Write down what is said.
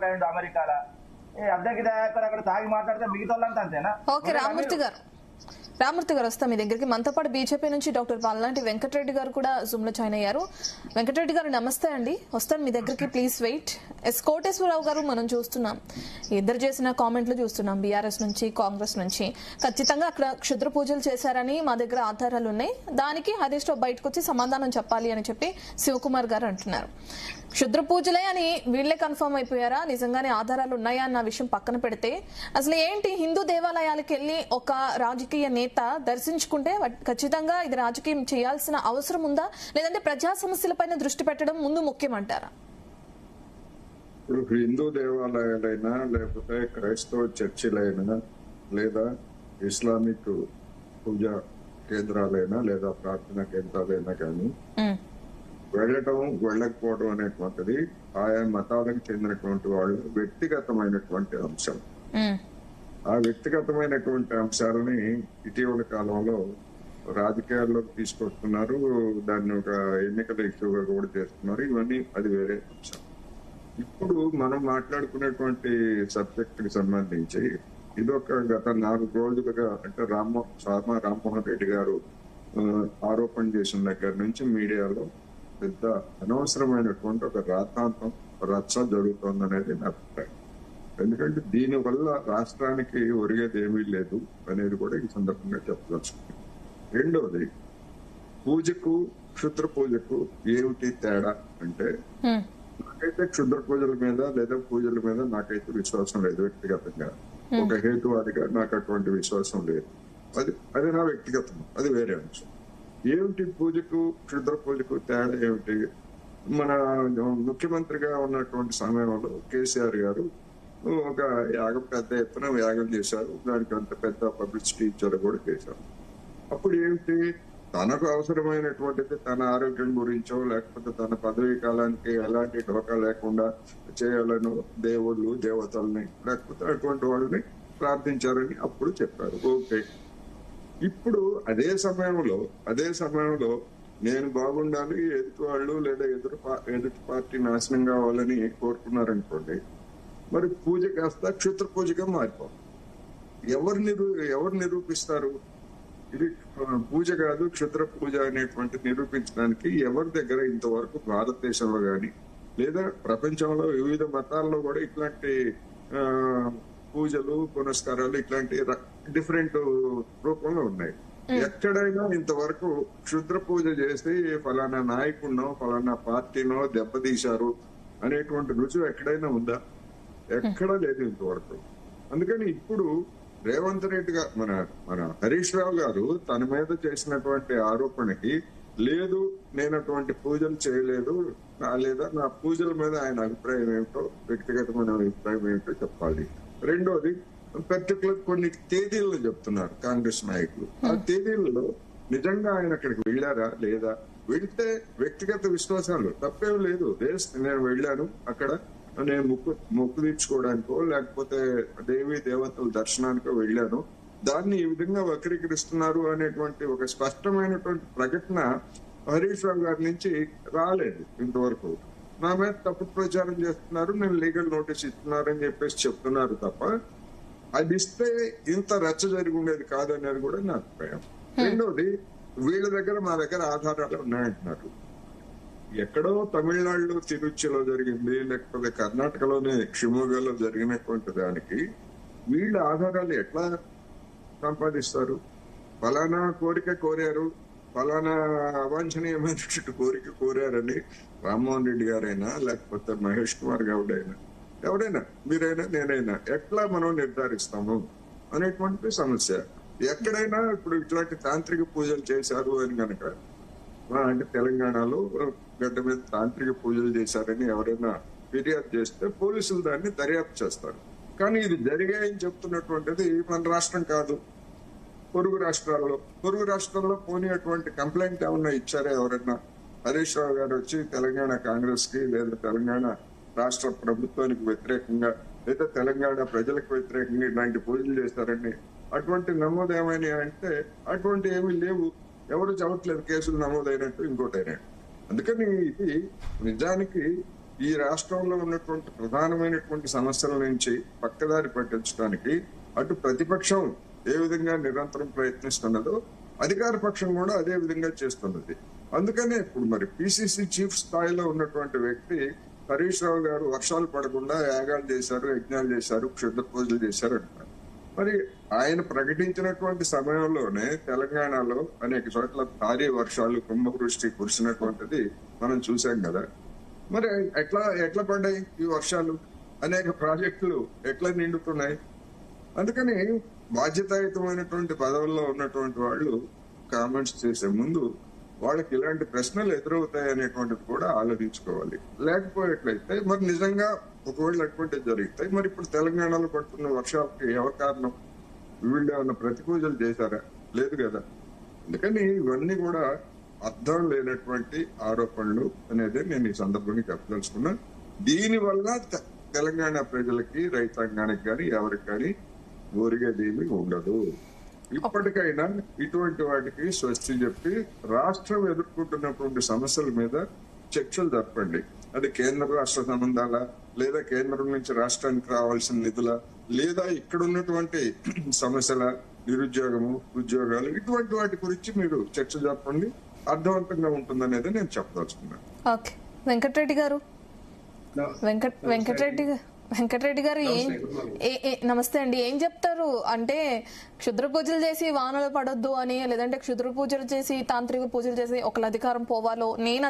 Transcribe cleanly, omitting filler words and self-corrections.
మాట్లాడిండు అమెరికాలో. అద్దెకి దయాకర్ అక్కడ తాగి మాట్లాడితే మిగతా వాళ్ళంతా అంతేనా? ఓకే రామూర్తి గారు వస్తాం మీ దగ్గరికి. మనతో పాటు బీజేపీ నుంచి డాక్టర్ పాల్లాంటి వెంకటరెడ్డి గారు కూడా జూమ్ లో జాయిన్ అయ్యారు. వెంకటరెడ్డి గారు నమస్తే అండి, వస్తాను మీ దగ్గరికి, ప్లీజ్ వెయిట్. కోటేశ్వరరావు గారు మనం చూస్తున్నాం, ఇద్దరు చేసిన కామెంట్లు చూస్తున్నాం, బీఆర్ఎస్ నుంచి కాంగ్రెస్ నుంచి. ఖచ్చితంగా అక్కడ క్షుద్ర పూజలు చేశారని మా దగ్గర ఆధారాలు ఉన్నాయి, దానికి హరీష్ రావు బయటకు వచ్చి సమాధానం చెప్పాలి అని చెప్పి శివకుమార్ గారు అంటున్నారు. క్షుద్ర పూజలే అని వీళ్లే కన్ఫర్మ్ అయిపోయారా, నిజంగానే ఆధారాలు ఉన్నాయా అన్న విషయం పక్కన పెడితే అసలు ఏంటి, హిందూ దేవాలయాలకు వెళ్లి ఒక రాజకీయ నేత దర్శించుకుంటే ఖచ్చితంగా ఇది రాజకీయం చేయాల్సిన అవసరం ఉందా, లేదంటే ప్రజా సమస్యలపైన దృష్టి పెట్టడం ముందు ముఖ్యమంటారా? ఇప్పుడు హిందూ దేవాలయాలైనా లేకపోతే క్రైస్తవ చర్చిలైనా లేదా ఇస్లామిక్ పూజా కేంద్రాలైనా లేదా ప్రార్థనా కేంద్రాలైనా కానీ వెళ్ళటం వెళ్ళకపోవడం అనేటువంటిది ఆయా మతాలకు చెందినటువంటి వాళ్ళు వ్యక్తిగతమైనటువంటి అంశం. ఆ వ్యక్తిగతమైనటువంటి అంశాలని ఇటీవల కాలంలో రాజకీయాల్లోకి తీసుకొస్తున్నారు, దాన్ని ఒక ఎన్నికల ఇష్యూగా కూడా చేస్తున్నారు. ఇవన్నీ అది వేరే అంశం. ఇప్పుడు మనం మాట్లాడుకునేటువంటి సబ్జెక్ట్ కి సంబంధించి ఇదొక గత 4 రోజులుగా అంటే రామ్మోహన్ రెడ్డి గారు ఆరోపణ చేసిన దగ్గర నుంచి మీడియాలో పెద్ద అనవసరమైనటువంటి ఒక రాద్ధాంతం రచ్చ జరుగుతోందనేది నా అభిప్రాయం. ఎందుకంటే దీని వల్ల రాష్ట్రానికి ఒరిగేది ఏమీ లేదు అనేది కూడా ఈ సందర్భంగా చెప్పదలుచుకుంది. రెండోది, పూజకు క్షుద్ర పూజకు ఏమిటి తేడా అంటే, నాకైతే క్షుద్ర పూజల మీద లేదా పూజల మీద నాకైతే విశ్వాసం లేదు వ్యక్తిగతంగా. ఒక హేతువాదిగా నాకు అటువంటి విశ్వాసం లేదు. అది నా వ్యక్తిగతం, అది వేరే అంశం. ఏమిటి పూజకు క్షుద్ర పూజకు తేడా ఏమిటి? మన ముఖ్యమంత్రిగా ఉన్నటువంటి సమయంలో కేసీఆర్ గారు ఒక యాగం, పెద్ద ఎత్తున యాగం చేశారు, దానికి అంత పెద్ద పబ్లిసిటీ ఇచ్చారు కూడా చేశారు. అప్పుడు ఏమిటి, తనకు అవసరమైనటువంటిది తన ఆరోగ్యం గురించో లేకపోతే తన పదవీ కాలానికి ఎలాంటి ఢోకా లేకుండా చేయాలను దేవుళ్ళు దేవతల్ని లేకపోతే అటువంటి వాళ్ళని ప్రార్థించారని అప్పుడు చెప్పారు. ఓకే, ఇప్పుడు అదే సమయంలో నేను బాగుండాలి, ఎదుటి వాళ్ళు లేదా ఎదుటి పార్టీ నాశనం కావాలని కోరుకున్నారనుకోండి, మరి పూజ కాస్త క్షుద్ర పూజగా మారిపోతుంది. ఎవరు నిరూపిస్తారు? ఇది పూజ కాదు క్షుద్ర పూజ అనేటువంటి నిరూపించడానికి ఎవరి దగ్గర ఇంతవరకు భారతదేశంలో గాని లేదా ప్రపంచంలో వివిధ మతాల్లో కూడా ఇట్లాంటి పూజలు పునస్కారాలు ఇట్లాంటి డిఫరెంట్ రూపంలో ఉన్నాయి. ఎక్కడైనా ఇంతవరకు క్షుద్ర పూజ చేసి ఫలానా నాయకుడినో ఫలానా పార్టీనో దెబ్బతీశారు అనేటువంటి రుజువు ఎక్కడైనా ఉందా? ఎక్కడా లేదు ఇంతవరకు. అందుకని ఇప్పుడు రేవంత్ రెడ్డి గారు మన హరీష్ రావు గారు తన మీద చేసినటువంటి ఆరోపణకి లేదు, నేను అటువంటి పూజలు చేయలేదు లేదా నా పూజల మీద ఆయన అభిప్రాయం ఏమిటో, వ్యక్తిగతమైన అభిప్రాయం ఏమిటో చెప్పాలి. రెండోది, పర్టికులర్ కొన్ని తేదీలను చెప్తున్నారు కాంగ్రెస్ నాయకులు. ఆ తేదీలలో నిజంగా ఆయన అక్కడికి వెళ్ళారా లేదా? వెళ్తే వ్యక్తిగత విశ్వాసాలు తప్పేం లేదు. నేను వెళ్ళాను, అక్కడ నేను మొక్కు తీర్చుకోవడానికో లేకపోతే దేవీ దేవతల దర్శనానికో వెళ్ళాను, దాన్ని ఈ విధంగా వక్రీకరిస్తున్నారు అనేటువంటి ఒక స్పష్టమైనటువంటి ప్రకటన హరీష్ రావు గారి నుంచి రాలేదు ఇంతవరకు. నా మీద తప్పుడు ప్రచారం చేస్తున్నారు, నేను లీగల్ నోటీస్ ఇస్తున్నారని చెప్పేసి చెప్తున్నారు తప్ప అది ఇస్తే ఇంత రచ్చ జరిగి ఉండేది కాదనేది కూడా నా అభిప్రాయం. రెండోది, వీళ్ళ దగ్గర మా దగ్గర ఆధారాలు ఉన్నాయంటున్నారు. ఎక్కడో తమిళనాడులో తిరుచిలో జరిగింది లేకపోతే కర్ణాటకలోనే షిమోగాలో జరిగినటువంటి దానికి వీళ్ళ ఆధారాలు ఎట్లా సంపాదిస్తారు? ఫలానా కోరిక కోరారు, ఫలానా అవాంఛనీయమైనటువంటి కోరిక కోరారని రామ్మోహన్ రెడ్డి గారైనా లేకపోతే మహేష్ కుమార్ గౌడ్ అయినా ఎవరైనా మీరైనా నేనైనా ఎట్లా మనం నిర్ధారిస్తాము అనేటువంటి సమస్య. ఎక్కడైనా ఇప్పుడు ఇట్లాంటి తాంత్రిక పూజలు చేశారు అని కనుక, అంటే తెలంగాణలో గడ్డ మీద తాంత్రిక పూజలు చేశారని ఎవరైనా ఫిర్యాదు చేస్తే పోలీసులు దాన్ని దర్యాప్తు చేస్తారు. కానీ ఇది జరిగాయని చెప్తున్నటువంటిది మన రాష్ట్రం కాదు, పొరుగు రాష్ట్రాల్లో పోనీ అటువంటి కంప్లైంట్ ఏమన్నా ఇచ్చారా ఎవరన్నా? హరీష్ రావు గారు వచ్చి తెలంగాణ కాంగ్రెస్ కి లేదా తెలంగాణ రాష్ట్ర ప్రభుత్వానికి వ్యతిరేకంగా లేదా తెలంగాణ ప్రజలకు వ్యతిరేకంగా ఇలాంటి పూజలు చేస్తారని అటువంటి నమోదు ఏమైనా అంటే అటువంటి ఏమీ లేవు. ఎవరు చెప్పట్లేదు కేసులు నమోదైనట్టు ఇంకోటైనట్టు. అందుకని ఇది నిజానికి ఈ రాష్ట్రంలో ఉన్నటువంటి ప్రధానమైనటువంటి సమస్యల నుంచి పక్కదారి పట్టించడానికి అటు ప్రతిపక్షం ఏ విధంగా నిరంతరం ప్రయత్నిస్తున్నదో అధికార పక్షం కూడా అదే విధంగా చేస్తున్నది. అందుకనే ఇప్పుడు మరి పిసిసి చీఫ్ స్థాయిలో ఉన్నటువంటి వ్యక్తి హరీష్ రావు గారు వర్షాలు పడకుండా యాగాలు చేశారు, యజ్ఞాలు చేశారు, క్షుద్ర పూజలు చేశారు అంటారు. మరి ఆయన ప్రకటించినటువంటి సమయంలోనే తెలంగాణలో అనేక చోట్ల భారీ వర్షాలు, కుంభవృష్టి కురిసినటువంటిది మనం చూసాం కదా. మరి ఎట్లా పడ్డాయి ఈ వర్షాలు? అనేక ప్రాజెక్టులు ఎట్లా నిండుతున్నాయి? అందుకని బాధ్యతాయుతమైనటువంటి పదవుల్లో ఉన్నటువంటి వాళ్ళు కామెంట్స్ చేసే ముందు వాళ్ళకి ఇలాంటి ప్రశ్నలు ఎదురవుతాయి అనేటువంటిది కూడా ఆలోచించుకోవాలి. లేకపోయేట్లయితే మరి నిజంగా ఒకవేళ అటువంటి జరుగుతాయి, మరి ఇప్పుడు తెలంగాణలో పడుతున్న వర్షాలకి ఎవరి కారణం? వీళ్ళు ఏమన్నా ప్రతిపూజలు చేశారా? లేదు కదా. అందుకని ఇవన్నీ కూడా అర్థం లేనటువంటి ఆరోపణలు అనేది నేను ఈ సందర్భంగా చెప్పదలుచుకున్నా. దీని వల్ల తెలంగాణ ప్రజలకి, రైతాంగానికి కానీ ఎవరికి కానీ ఒరిగేదేమీ ఉండదు. ఇప్పటికైనా ఇటువంటి వాటికి స్వస్తి చెప్పి రాష్ట్రం ఎదుర్కొంటున్నటువంటి సమస్యల మీద చర్చలు జరపండి. అది కేంద్ర రాష్ట్ర సంబంధాల, లేదా కేంద్రం నుంచి రాష్ట్రానికి రావాల్సిన నిధుల, లేదా ఇక్కడ ఉన్నటువంటి సమస్యల, నిరుద్యోగము, ఉద్యోగాలు, ఇటువంటి వాటి గురించి మీరు చర్చ జరపండి. అర్థవంతంగా ఉంటుందనేది నేను చెప్పదలుచుకున్నాను. ఓకే, వెంకటరెడ్డి గారు. వెంకటరెడ్డి గారు నమస్తే అండి. ఏం చెప్తారు అంటే క్షుద్ర పూజలు చేసి వానలు పడొద్దు అని, లేదంటే క్షుద్ర పూజలు చేసి తాంత్రిక పూజలు చేసి ఒకళ్ళ అధికారం పోవాలో, నేను